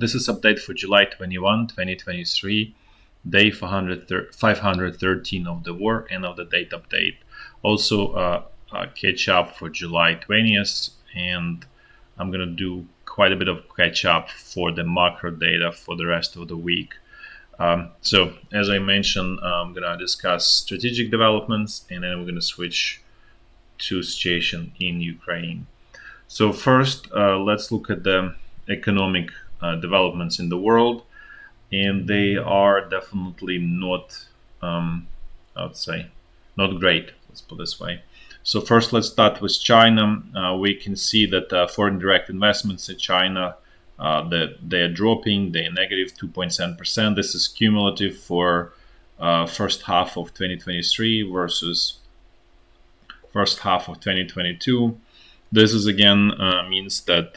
This is update for July 21, 2023, day 513 of the war and of the date update. Also, catch up for July 20th, and I'm going to do quite a bit of catch up for the macro data for the rest of the week. So, as I mentioned, I'm going to discuss strategic developments, and then we're going to switch to situation in Ukraine. So first, let's look at the economic developments in the world, and they are definitely not, I would say, not great. Let's put it this way. So first, let's start with China. We can see that foreign direct investments in China, they are dropping. They are negative 2.7%. This is cumulative for first half of 2023 versus first half of 2022. This is again means that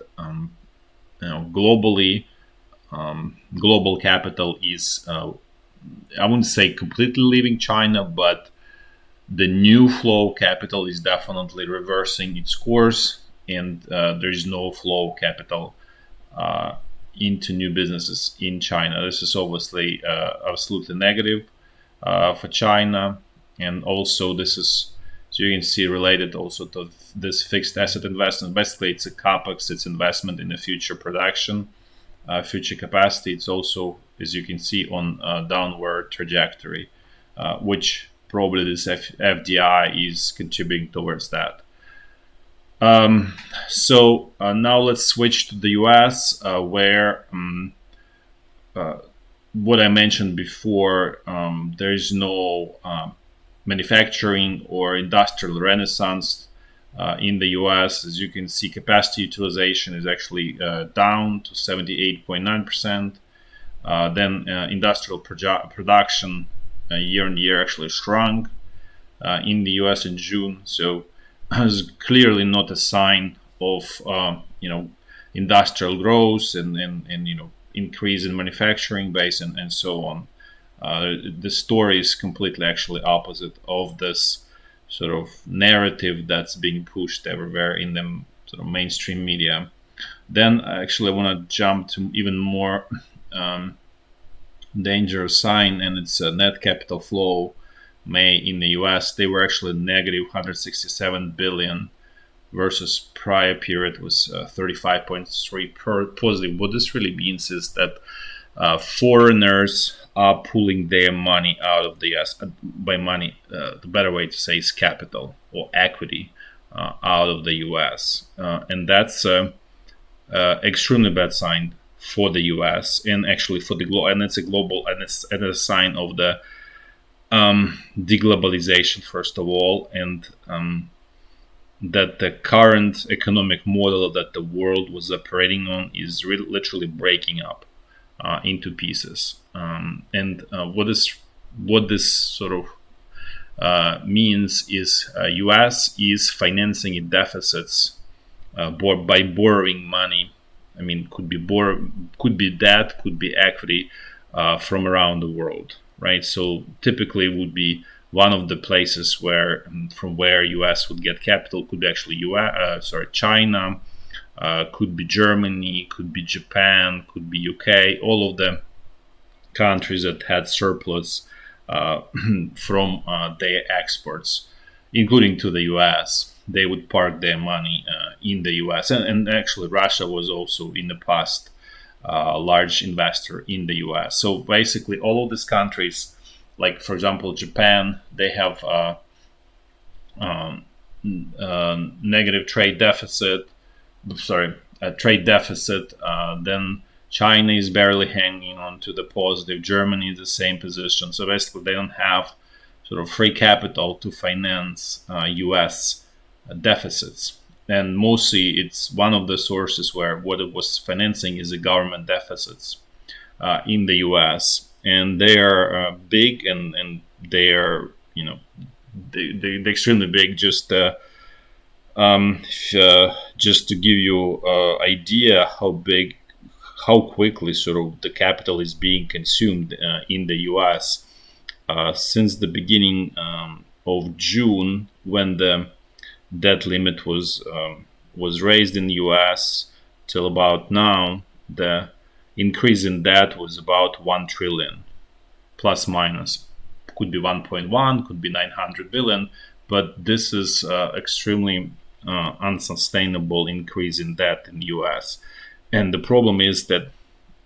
globally, global capital is, I wouldn't say completely leaving China, but the new flow capital is definitely reversing its course, and there is no flow capital into new businesses in China. This is obviously absolutely negative for China, and also this is, so you can see, related also to this fixed asset investment. Basically, it's a capex, it's investment in the future production, future capacity. It's also, as you can see, on a downward trajectory, which probably this FDI is contributing towards that. So now let's switch to the US, where what I mentioned before, there is no manufacturing or industrial renaissance in the US. As you can see, capacity utilization is actually down to 78.9%. Then industrial production year on year actually shrunk in the US in June. So it's clearly not a sign of industrial growth and increase in manufacturing base and so on. The story is completely actually opposite of this sort of narrative that's being pushed everywhere in the sort of mainstream media. Then actually I want to jump to even more dangerous sign, and it's a net capital flow. May in the US, they were actually negative 167 billion versus prior period was 35.3 positive. What this really means is that foreigners are pulling their money out of the US. By money, the better way to say is capital or equity out of the US, and that's extremely bad sign for the US and actually for the global. And it's a global, and it's a sign of the deglobalization first of all, and that the current economic model that the world was operating on is literally breaking up into pieces. And what this sort of means is U.S. is financing its deficits by borrowing money. I mean, could be debt, could be equity from around the world, right? So typically it would be one of the places from where U.S. would get capital could be actually China, could be Germany, could be Japan, could be UK. All of the countries that had surplus from their exports, including to the U.S., they would park their money in the U.S. And actually, Russia was also in the past a large investor in the U.S. So basically, all of these countries, like for example Japan, they have negative trade deficit. Trade deficit. Then China is barely hanging on to the positive. Germany is the same position. So basically, they don't have sort of free capital to finance U.S. deficits. And mostly, it's one of the sources where what it was financing is the government deficits in the U.S. And they are big, and they are they're extremely big. Just to give you idea how quickly sort of the capital is being consumed in the U.S. Since the beginning of June, when the debt limit was raised in the U.S. till about now, the increase in debt was about 1 trillion, plus minus. Could be 1.1, could be 900 billion, but this is extremely unsustainable increase in debt in the US. And the problem is that,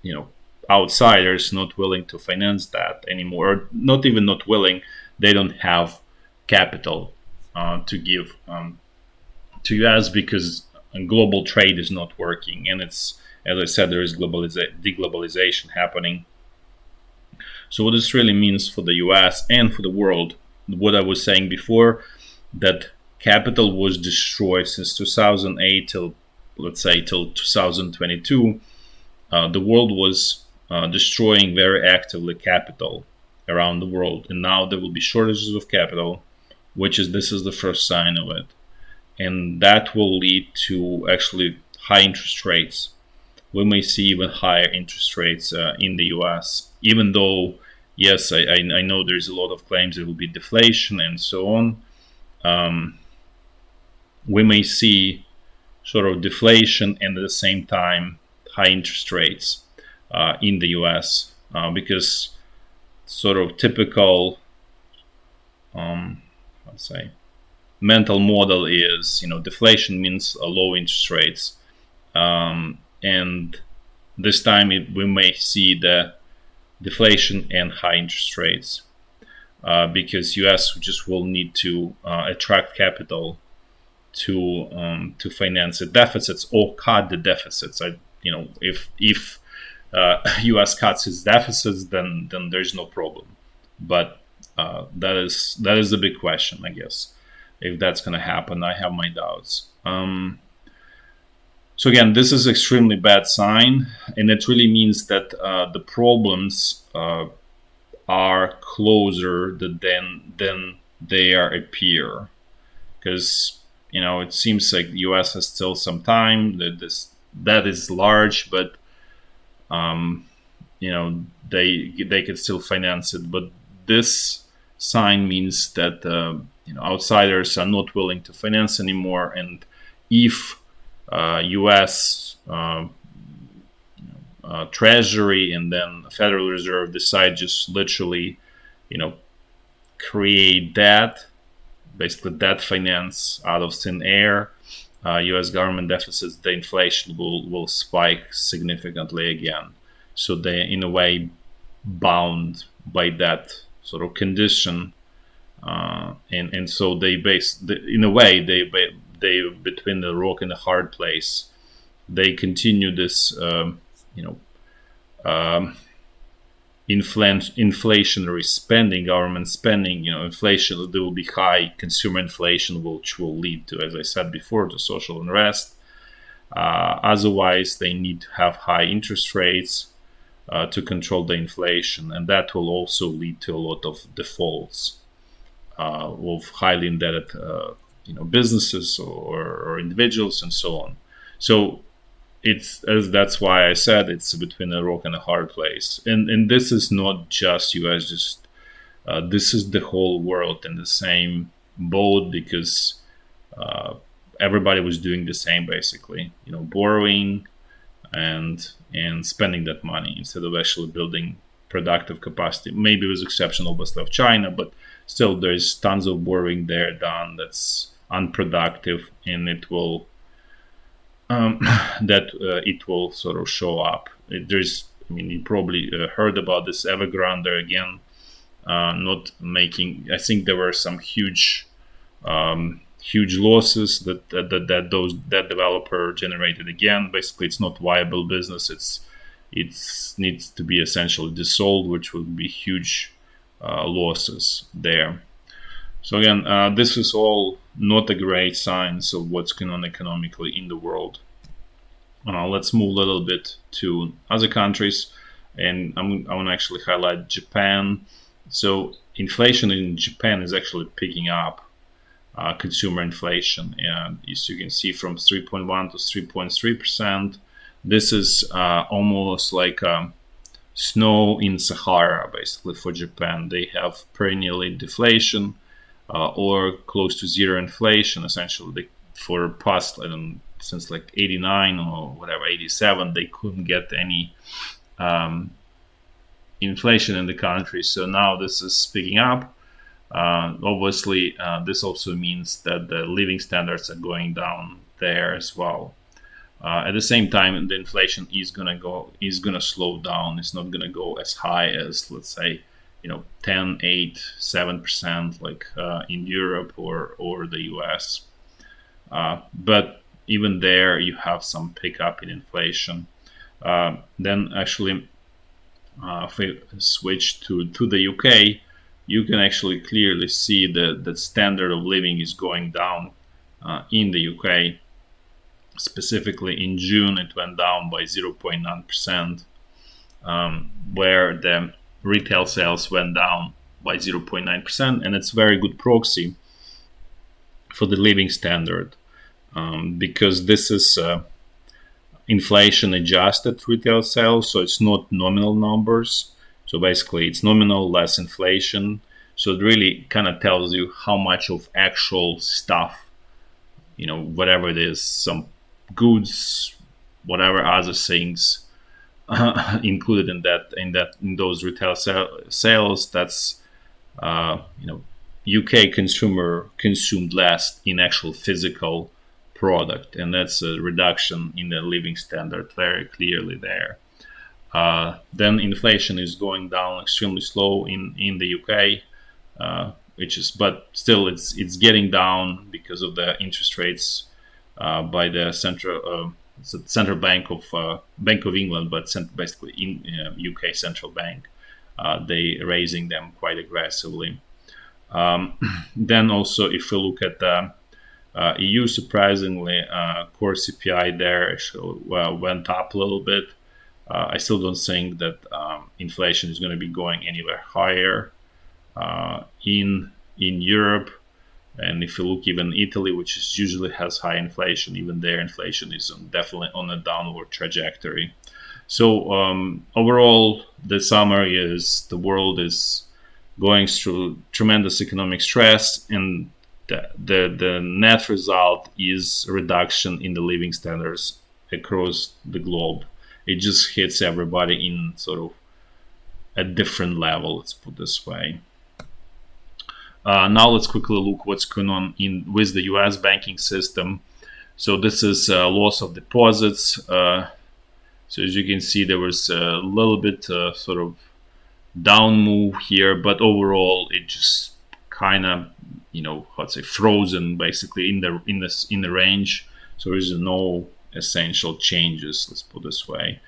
you know, outsiders not willing to finance that anymore, or not even not willing, they don't have capital to give to US, because global trade is not working, and it's, as I said, there is deglobalization happening. So what this really means for the US and for the world, what I was saying before, that capital was destroyed since 2008 till, let's say, till 2022. The world was destroying very actively capital around the world, and now there will be shortages of capital, which is, this is the first sign of it, and that will lead to actually high interest rates. We may see even higher interest rates in the US, even though, yes, I know there's a lot of claims there will be deflation and so on. We may see sort of deflation and at the same time high interest rates in the US, because sort of typical, let's say, mental model is, you know, deflation means low interest rates. And this time we may see the deflation and high interest rates, because US just will need to attract capital to finance the deficits or cut the deficits. You know, if US cuts its deficits, then there's no problem. But that is the big question, I guess. If that's going to happen, I have my doubts. So again, this is extremely bad sign, and it really means that the problems are closer than they appear. Because, you know, it seems like the U.S. has still some time. That is large, but you know, they could still finance it. But this sign means that you know, outsiders are not willing to finance anymore, and if U.S. Treasury and then Federal Reserve decide just literally, you know, create debt, basically debt finance out of thin air, U.S. government deficits, the inflation will spike significantly again. So they, in a way, bound by that sort of condition, and so they in a way they between the rock and the hard place. They continue this, you know, inflationary spending, government spending. You know, inflation, there will be high consumer inflation, which will lead to, as I said before, to social unrest. Otherwise, they need to have high interest rates to control the inflation, and that will also lead to a lot of defaults of highly indebted, you know, businesses or individuals and so on. So that's why I said it's between a rock and a hard place. And this is not just US, just this is the whole world in the same boat, because everybody was doing the same, basically, you know, borrowing and spending that money instead of actually building productive capacity. Maybe with exception, obviously, of China, but still there's tons of borrowing there done that's unproductive, and it will it will sort of show up. I mean, you probably heard about this Evergrande again, not making. I think there were some huge losses that developer generated again. Basically, it's not viable business. It needs to be essentially dissolved, which would be huge losses there. So again, this is all not a great sign of what's going on economically in the world. Let's move a little bit to other countries, and I want to actually highlight Japan. So inflation in Japan is actually picking up, consumer inflation, and as you can see, from 3.1 to 3.3%. This is almost like snow in Sahara, basically, for Japan. They have perennially deflation, or close to zero inflation, essentially. For past, I don't know, since like 89 or whatever, 87, they couldn't get any um, inflation in the country. So now this is picking up. Obviously, this also means that the living standards are going down there as well. At the same time, the inflation is gonna slow down. It's not gonna go as high as, let's say, 10, 8, 7%, like in Europe or the US. But even there, you have some pickup in inflation. Then actually, if we switch to the UK, you can actually clearly see that the standard of living is going down in the UK. Specifically in June, it went down by 0.9%, where the retail sales went down by 0.9%, and it's a very good proxy for the living standard, because this is inflation adjusted retail sales, so it's not nominal numbers. So basically, it's nominal less inflation. So it really kind of tells you how much of actual stuff, whatever it is, some goods, whatever other things included in those retail sales. That's UK consumer consumed less in actual physical product, and that's a reduction in the living standard very clearly there. Then inflation is going down extremely slow in the UK, but still it's getting down because of the interest rates by the central Bank of England, but basically in UK central bank. They raising them quite aggressively. Then also, if we look at the EU, surprisingly, core CPI there actually went up a little bit. I still don't think that inflation is going to be going anywhere higher in Europe. And if you look even Italy, which usually has high inflation, even their inflation is definitely on a downward trajectory. So overall, the summary is the world is going through tremendous economic stress, and the net result is a reduction in the living standards across the globe. It just hits everybody in sort of a different level, let's put it this way. Now let's quickly look what's going on with the US banking system. So this is loss of deposits. So as you can see, there was a little bit sort of down move here, but overall it just kind of frozen basically in the range. So there's no essential changes, let's put it this way.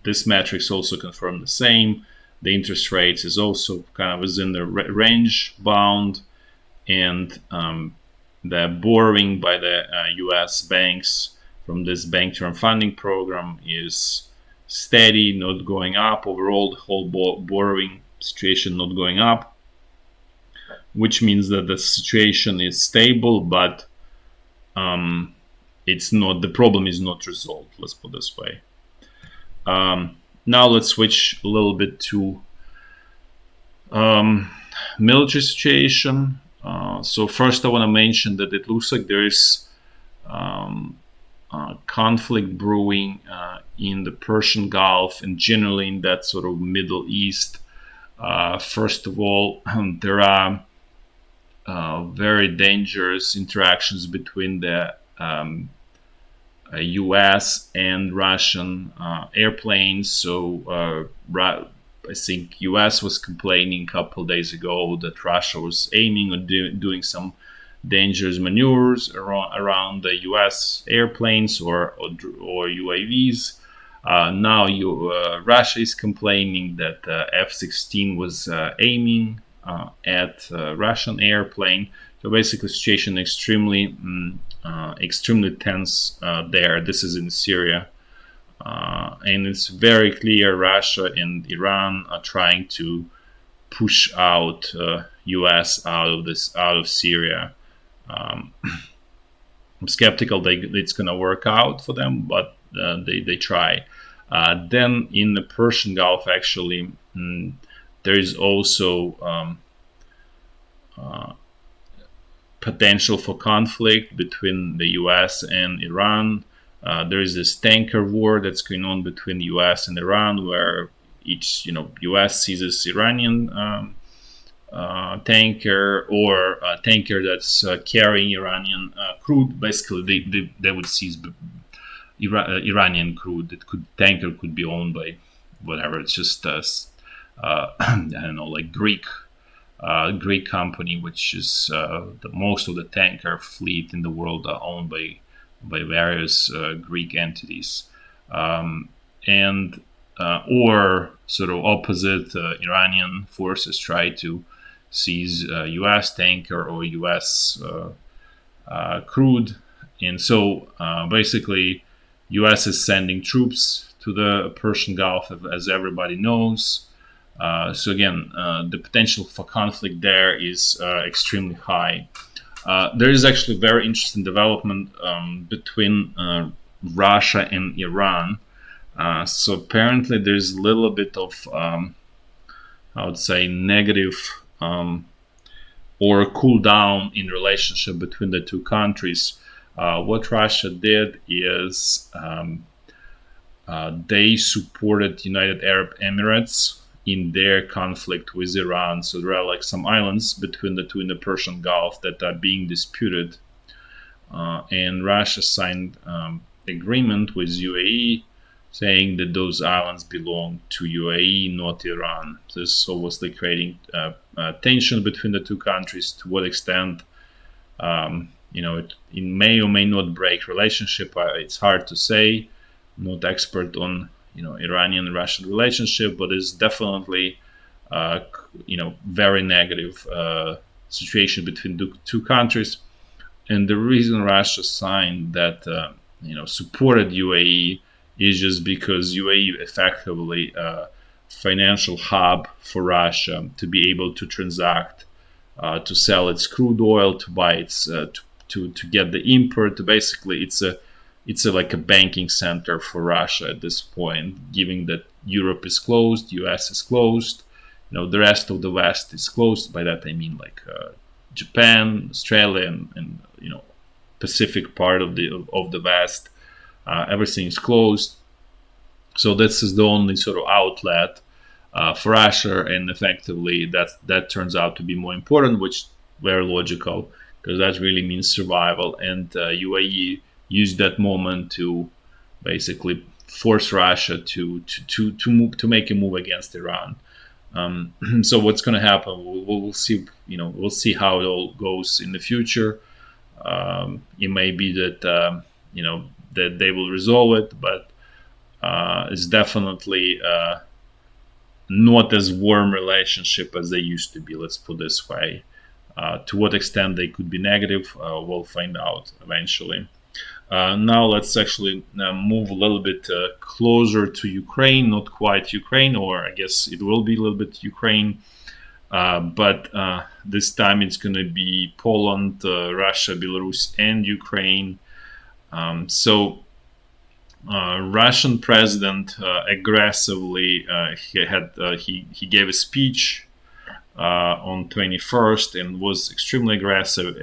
This metrics also confirm the same. The interest rates is also kind of within the range bound, and the borrowing by the US banks from this bank term funding program is steady, not going up. Overall, the whole borrowing situation not going up, which means that the situation is stable, but it's not, the problem is not resolved, let's put it this way. Now let's switch a little bit to military situation. So first I want to mention that it looks like there is conflict brewing in the Persian Gulf and generally in that sort of Middle East. First of all, there are very dangerous interactions between the US and Russian airplanes. So I think US was complaining a couple of days ago that Russia was aiming or doing some dangerous maneuvers around the US airplanes or UAVs. Now Russia is complaining that F-16 was aiming at Russian airplane. So basically, the situation extremely tense there. This is in Syria, and it's very clear Russia and Iran are trying to push out U.S. out of Syria. I'm skeptical that it's going to work out for them, but they try. Then in the Persian Gulf, actually, there is also potential for conflict between the US and Iran. There is this tanker war that's going on between the U.S. and Iran, where each U.S. seizes Iranian tanker or a tanker that's carrying Iranian crude. Basically, they would seize Iranian crude. Tanker could be owned by whatever. It's just I don't know, like Greek company, which is most of the tanker fleet in the world are owned by various Greek entities, and or sort of opposite, Iranian forces try to seize U.S. tanker or U.S. Crude, and so basically, U.S. is sending troops to the Persian Gulf, as everybody knows. So again, the potential for conflict there is extremely high. There is actually a very interesting development between Russia and Iran. So apparently, there's a little bit of, I would say, negative or cool down in relationship between the two countries. What Russia did is they supported United Arab Emirates in their conflict with Iran. So there are like some islands between the two in the Persian Gulf that are being disputed, and Russia signed agreement with UAE saying that those islands belong to UAE, not Iran. This is obviously creating tension between the two countries. To what extent, it may or may not break relationship. It's hard to say. I'm not expert on Iranian-Russian relationship, but it's definitely very negative situation between the two countries. And the reason Russia signed that supported UAE is just because UAE effectively financial hub for Russia to be able to transact, to sell its crude oil, to buy its to get the import. Basically, it's like a banking center for Russia at this point, given that Europe is closed, US is closed, the rest of the West is closed. By that I mean like Japan, Australia, and Pacific part of the West. Everything is closed, so this is the only sort of outlet for Russia, and effectively that turns out to be more important, which very logical because that really means survival. And UAE used that moment to basically force Russia to make a move against Iran. So what's going to happen? We'll see. We'll see how it all goes in the future. It may be that that they will resolve it, but it's definitely not as warm relationship as they used to be. Let's put it this way. To what extent they could be negative, we'll find out eventually. Now let's actually move a little bit closer to Ukraine. Not quite Ukraine, or I guess it will be a little bit Ukraine. But this time it's going to be Poland, Russia, Belarus, and Ukraine. So Russian president aggressively he gave a speech on 21st and was extremely aggressive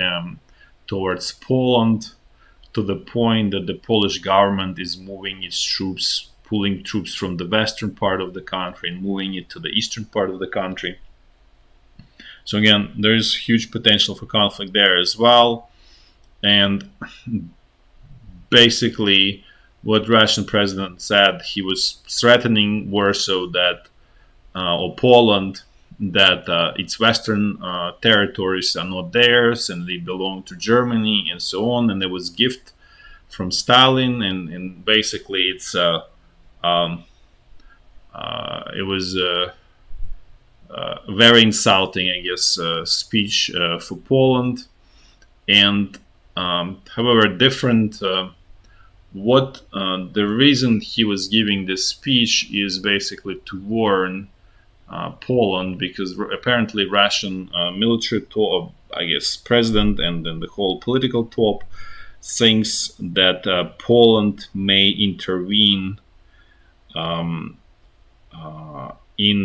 towards Poland, to the point that the Polish government is moving its troops, pulling troops from the western part of the country and moving it to the eastern part of the country. So again, there is huge potential for conflict there as well. And basically, what Russian president said, he was threatening Warsaw or Poland, that its western territories are not theirs and they belong to Germany and so on. And there was gift from Stalin, and basically it was very insulting, I guess, speech for Poland. And however, different. What the reason he was giving this speech is basically to warn Poland, because apparently Russian military top, I guess, president and then the whole political top thinks that Poland may intervene in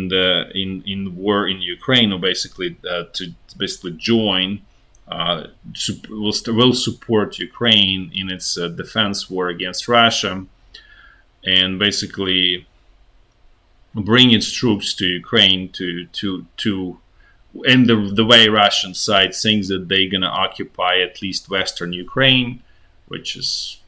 the war in Ukraine, or basically to basically join will support Ukraine in its defense war against Russia, and basically bring its troops to Ukraine to and the way Russian side thinks that they're gonna occupy at least Western Ukraine, which is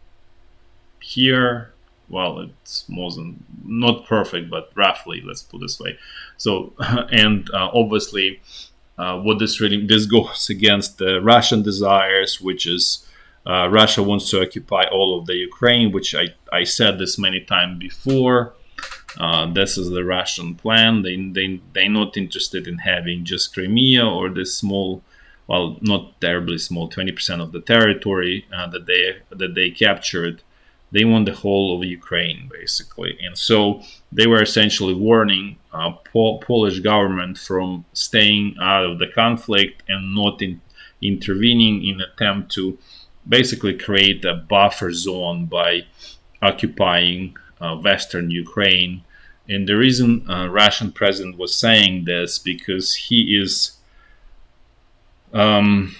here. Well, it's more than not perfect, but roughly, let's put it this way. So, and obviously, what this goes against the Russian desires, which is Russia wants to occupy all of the Ukraine, which I said this many times before. This is the Russian plan. They're not interested in having just Crimea or this small, well, not terribly small, 20% of the territory that they captured. They want the whole of Ukraine, basically. And so they were essentially warning Polish government from staying out of the conflict and not intervening in attempt to basically create a buffer zone by occupying Western Ukraine. And the reason Russian president was saying this because he is, in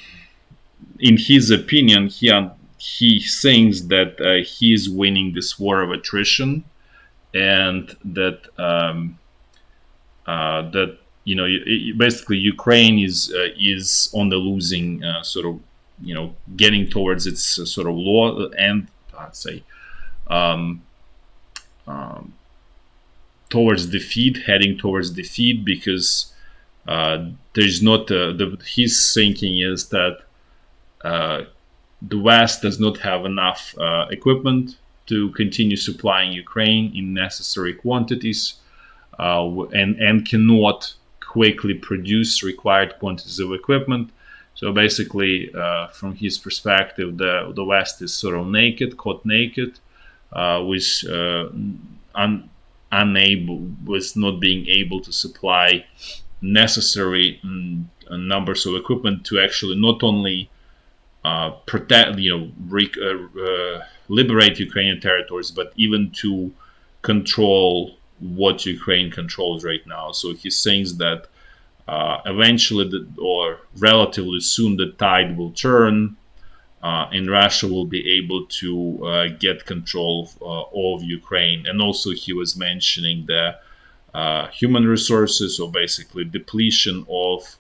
his opinion, he thinks that he is winning this war of attrition, and that that basically Ukraine is on the losing sort of getting towards its sort of law and I'd say towards defeat, heading towards defeat, because there's not his thinking is that the West does not have enough equipment to continue supplying Ukraine in necessary quantities, and cannot quickly produce required quantities of equipment. So basically, from his perspective, the West is sort of naked, caught naked, with was not being able to supply necessary numbers of equipment to actually not only protect, liberate Ukrainian territories, but even to control what Ukraine controls right now. So he thinks that eventually, or relatively soon, the tide will turn, and Russia will be able to get control of Ukraine. And also, he was mentioning the human resources, or basically depletion of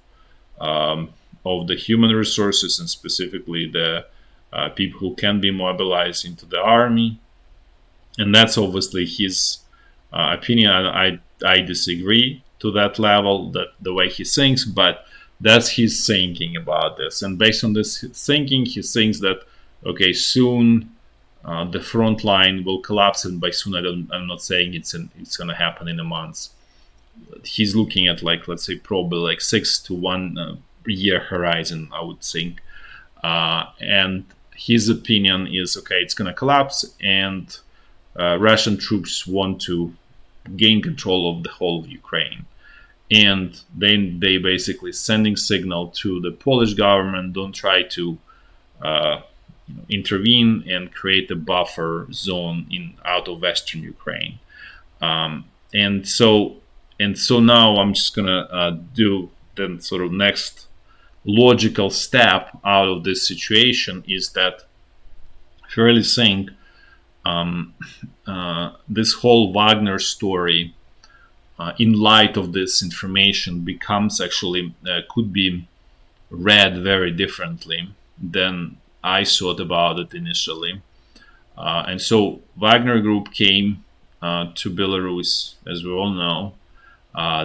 the human resources, and specifically the people who can be mobilized into the army. And that's obviously his opinion. I disagree to that level, that the way he thinks, but that's his thinking about this. And based on this thinking, he thinks that okay, soon the front line will collapse, and by soon I'm not saying it's going to happen in a month. He's looking at, like, let's say probably like 6 to 1 year horizon, I would think. And his opinion is okay, it's going to collapse, and Russian troops want to gain control of the whole of Ukraine. And then they basically sending signal to the Polish government: don't try to intervene and create a buffer zone out of Western Ukraine. And so now I'm just gonna do the sort of next logical step out of this situation is that if you really think this whole Wagner story, in light of this information, becomes actually could be read very differently than I thought about it initially. And so Wagner Group came to Belarus, as we all know.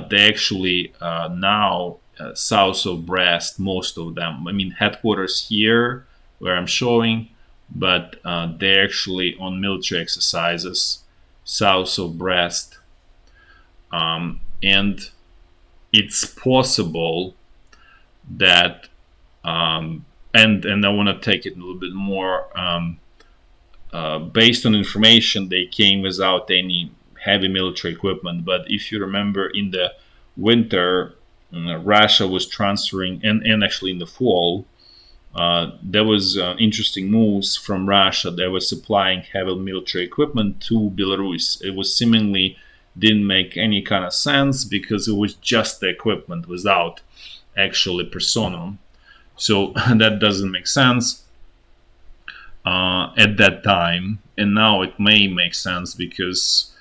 They actually now south of Brest, most of them. I mean, headquarters here, where I'm showing, but they're actually on military exercises south of Brest. And it's possible that, and I want to take it a little bit more, based on information, they came without any heavy military equipment. But if you remember, in the winter, Russia was transferring, and actually in the fall, there was interesting moves from Russia. They were supplying heavy military equipment to Belarus. It was seemingly didn't make any kind of sense because it was just the equipment without actually personnel. So that doesn't make sense at that time, and now it may make sense because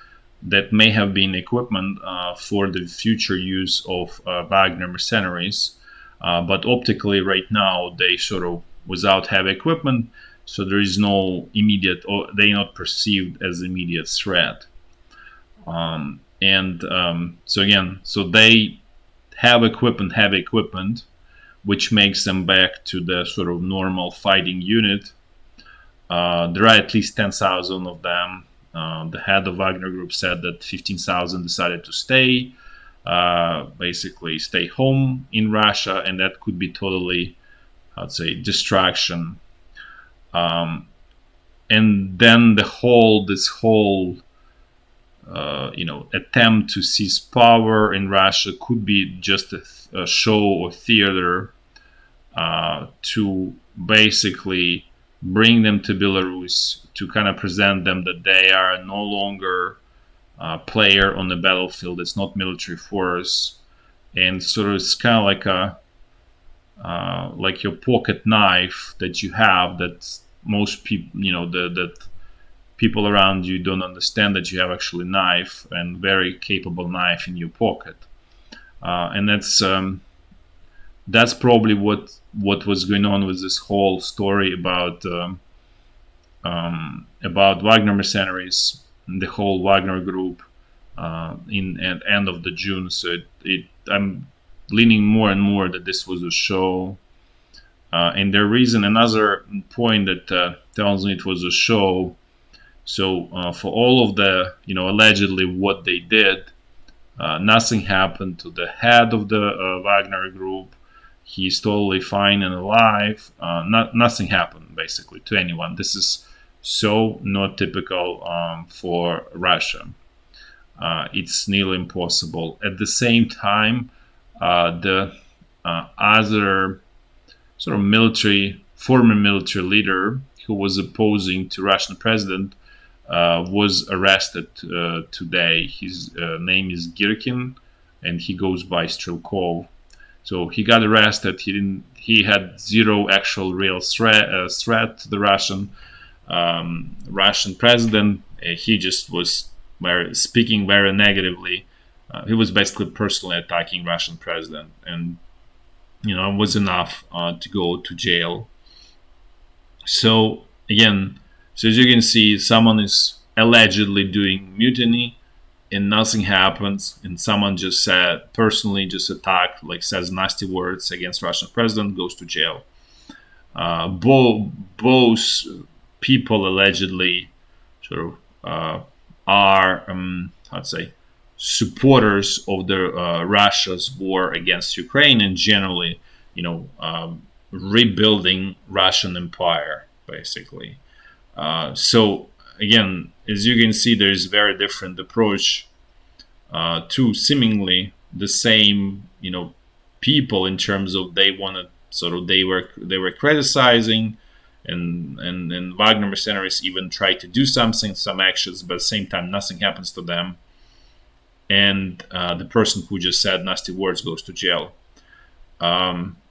that may have been equipment for the future use of Wagner mercenaries. But optically, right now, they sort of without heavy equipment, so there is no immediate, or they are not perceived as immediate threat. So again, so they have equipment, heavy equipment, which makes them back to the sort of normal fighting unit. There are at least 10,000 of them. The head of Wagner Group said that 15,000 decided to stay, basically stay home in Russia, and that could be totally, I'd say, distraction. And then this whole attempt to seize power in Russia could be just a show or theater to basically bring them to Belarus to kind of present them that they are no longer a player on the battlefield. It's not military force, and sort of it's kind of like your pocket knife that you have that most people, that people around you don't understand that you have actually a knife and very capable knife in your pocket, and that's probably what was going on with this whole story about Wagner mercenaries, the whole Wagner group in at end of the June. So I'm leaning more and more that this was a show. And the reason, another point that tells me it was a show. So for all of the, allegedly what they did, nothing happened to the head of the Wagner group. He's totally fine and alive. Nothing happened basically to anyone. This is so not typical for Russia. It's nearly impossible. At the same time, the other sort of former military leader who was opposing to Russian president was arrested today. His name is Girkin, and he goes by Strelkov. So he got arrested. He had zero actual real threat to the Russian president. He just was speaking very negatively. He was basically personally attacking Russian president, and it was enough to go to jail. So again, so as you can see, someone is allegedly doing mutiny, and nothing happens, and someone just said personally just attacked, like says nasty words against Russian president, goes to jail. Both people allegedly sort of are, I'd say, supporters of the Russia's war against Ukraine and generally, rebuilding Russian empire, basically. So again, as you can see, there is very different approach to seemingly the same, people in terms of they wanted sort of they were criticizing, and Wagner mercenaries even tried to do something, some actions, but at the same time nothing happens to them, and the person who just said nasty words goes to jail.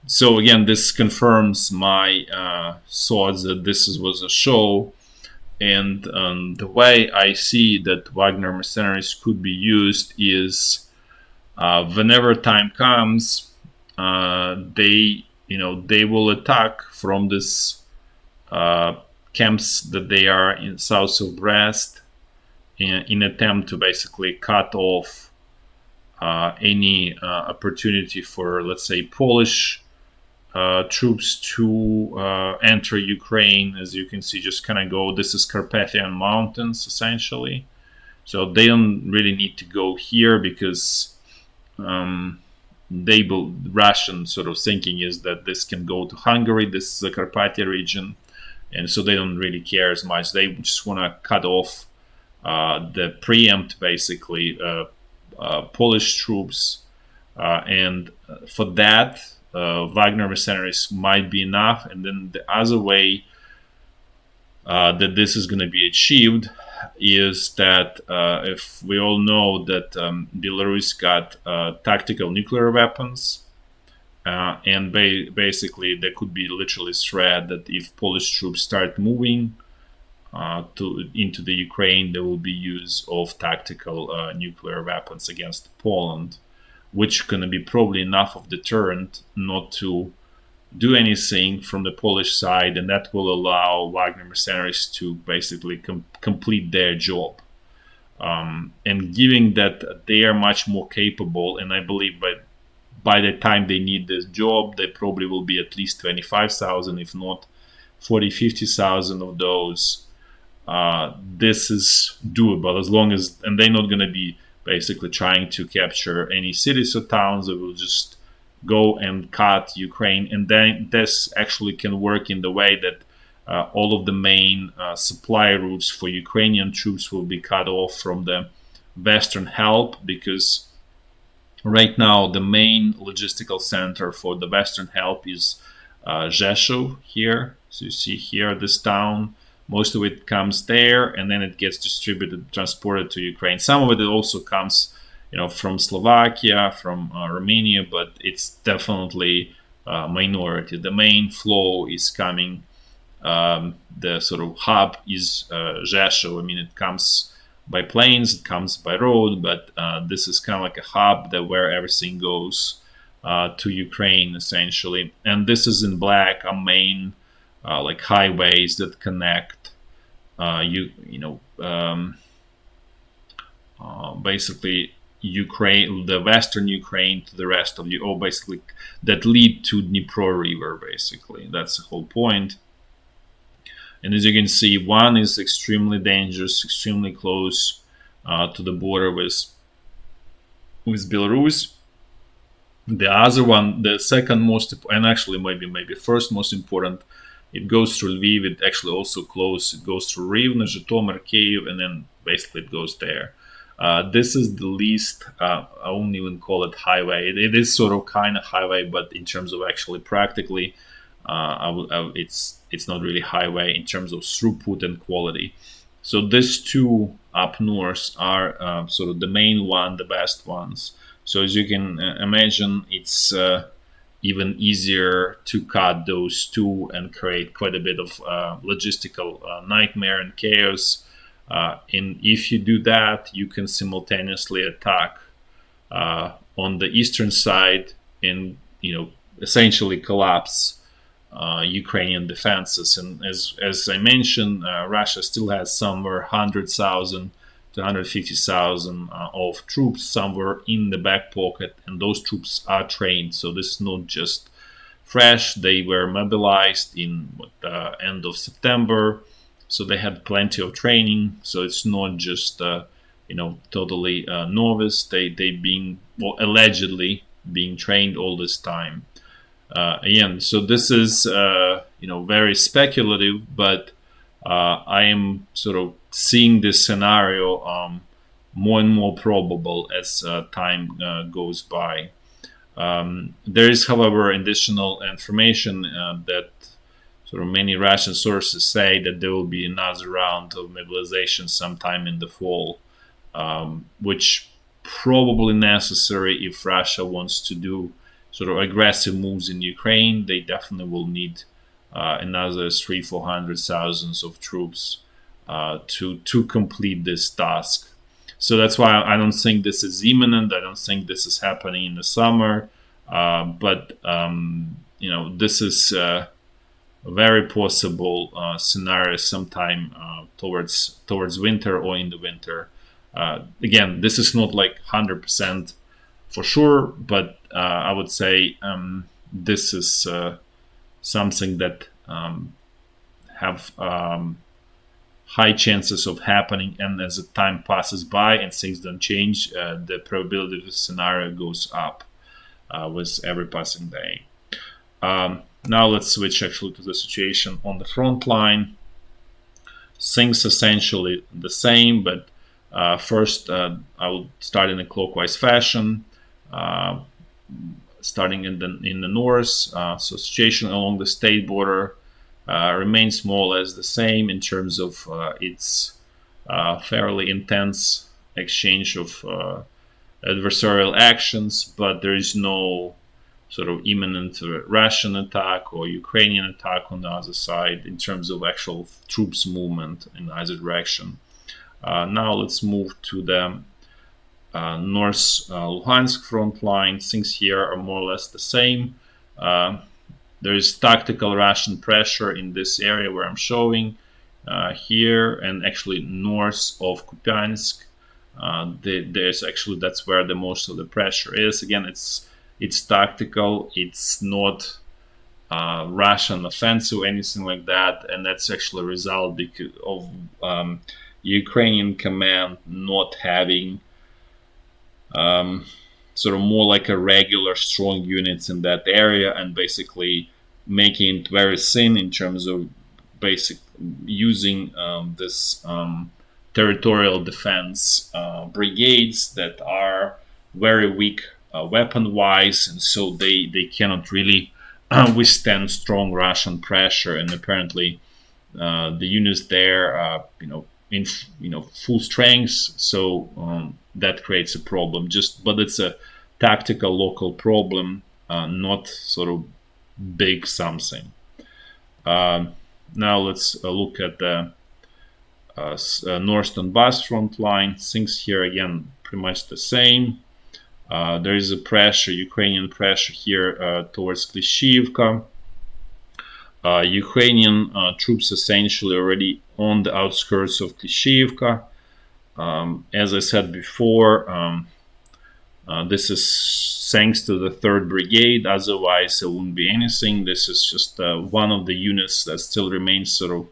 So again, this confirms my thoughts that this was a show, and the way I see that Wagner mercenaries could be used is whenever time comes, they will attack from this camps that they are in south of Brest in attempt to basically cut off any opportunity for, let's say, Polish troops to enter Ukraine. As you can see, just kind of go. This is Carpathian Mountains, essentially. So they don't really need to go here because Russian sort of thinking is that this can go to Hungary. This is the Carpathia region, and so they don't really care as much. They just want to cut off the preempt, basically, Polish troops, and for that, Wagner mercenaries might be enough. And then the other way that this is going to be achieved is that if we all know that Belarus got tactical nuclear weapons, and basically there could be literally threat that if Polish troops start moving into the Ukraine, there will be use of tactical nuclear weapons against Poland, which going to be probably enough of deterrent not to do anything from the Polish side, and that will allow Wagner mercenaries to basically complete their job. And given that they are much more capable, and I believe by the time they need this job, they probably will be at least 25,000, if not 40, 50,000 of those. This is doable as long as, and they're not going to be basically trying to capture any cities or towns. They will just go and cut Ukraine, and then this actually can work in the way that all of the main supply routes for Ukrainian troops will be cut off from the Western help, because right now the main logistical center for the Western help is Rzeszów here. So you see here this town. Most of it comes there, and then it gets distributed, transported to Ukraine. Some of it also comes, from Slovakia, from Romania, but it's definitely a minority. The main flow is coming. The sort of hub is Rzeszów. I mean, it comes by planes, it comes by road, but this is kind of like a hub where everything goes to Ukraine essentially. And this is in black, a main like highways that connect basically Ukraine, the Western Ukraine, to the rest of basically that lead to Dnipro River. Basically, that's the whole point. And as you can see, one is extremely dangerous, extremely close to the border with Belarus. The other one, the second most, and actually maybe first most important, it goes through Lviv. It actually also close. It goes through Rivne, Zhytomyr, Kyiv, and then basically it goes there. This is the least, I won't even call it highway. It is sort of kind of highway, but in terms of actually practically, it's not really highway in terms of throughput and quality. So these two up north are sort of the main one, the best ones. So as you can imagine, it's even easier to cut those two and create quite a bit of logistical nightmare and chaos. And if you do that, you can simultaneously attack on the eastern side and essentially collapse Ukrainian defenses. And as I mentioned, Russia still has somewhere 100,000 to 150,000 of troops somewhere in the back pocket, and those troops are trained. So this is not just fresh. They were mobilized in the end of September, so they had plenty of training. So it's not just totally novice. They being allegedly being trained all this time. Again, so this is very speculative, but I am sort of seeing this scenario more and more probable as time goes by. There is, however, additional information that sort of many Russian sources say that there will be another round of mobilization sometime in the fall, which probably necessary if Russia wants to do sort of aggressive moves in Ukraine. They definitely will need another 300,000-400,000 of troops to complete this task. So that's why I don't think this is imminent. I don't think this is happening in the summer, but this is a very possible scenario sometime towards winter or in the winter. Again, this is not like 100% for sure, but I would say this is something that have high chances of happening, and as the time passes by and things don't change, the probability of the scenario goes up with every passing day. Now let's switch actually to the situation on the front line. Things essentially the same, but first I will start in a clockwise fashion. Starting in the north, so situation along the state border remains more or less the same in terms of its fairly intense exchange of adversarial actions, but there is no sort of imminent Russian attack or Ukrainian attack on the other side in terms of actual troops movement in either direction. Now let's move to the North Lugansk front line. Things here are more or less the same. There is tactical Russian pressure in this area where I'm showing here, and actually north of Kupiansk. There's actually, that's where the most of the pressure is. Again, it's tactical. It's not Russian offensive, anything like that, and that's actually a result because of Ukrainian command not having sort of more like a regular strong units in that area, and basically making it very thin in terms of basic using this territorial defense brigades that are very weak weapon wise, and so they cannot really withstand strong Russian pressure. And apparently the units there in full strength, so that creates a problem. But it's a tactical local problem, not sort of big something. Now let's look at the North Donbass front line. Things here again pretty much the same. There is a pressure, Ukrainian pressure here towards Klishchiivka. Ukrainian troops essentially already on the outskirts of Klishchiivka. As I said before, this is thanks to the 3rd Brigade, otherwise it wouldn't be anything. This is just one of the units that still remains sort of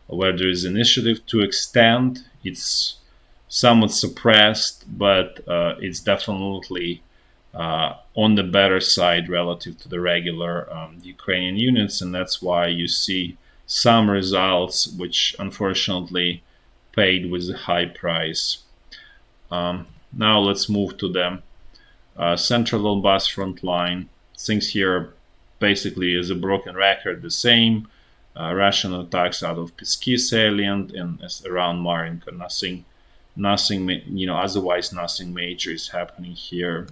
where there is initiative to extend. It's somewhat suppressed, but it's definitely on the better side relative to the regular Ukrainian units, and that's why you see some results which unfortunately paid with a high price. Now let's move to the Central Donbass front line. Things here basically is a broken record, the same. Russian attacks out of Pisky salient and around Marinka. Nothing, otherwise nothing major is happening here.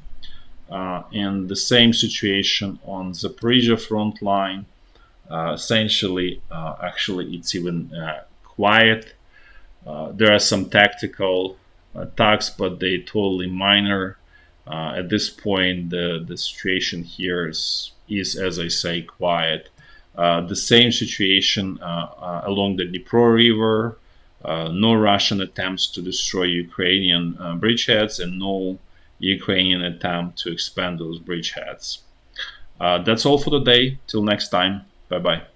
And the same situation on Zaporizhya front line. Essentially, actually, it's even quiet. There are some tactical attacks, but they totally minor. At this point, the situation here is, as I say, quiet. The same situation along the Dnipro River. No Russian attempts to destroy Ukrainian bridgeheads, and no Ukrainian attempt to expand those bridgeheads. That's all for today. Till next time. Bye-bye.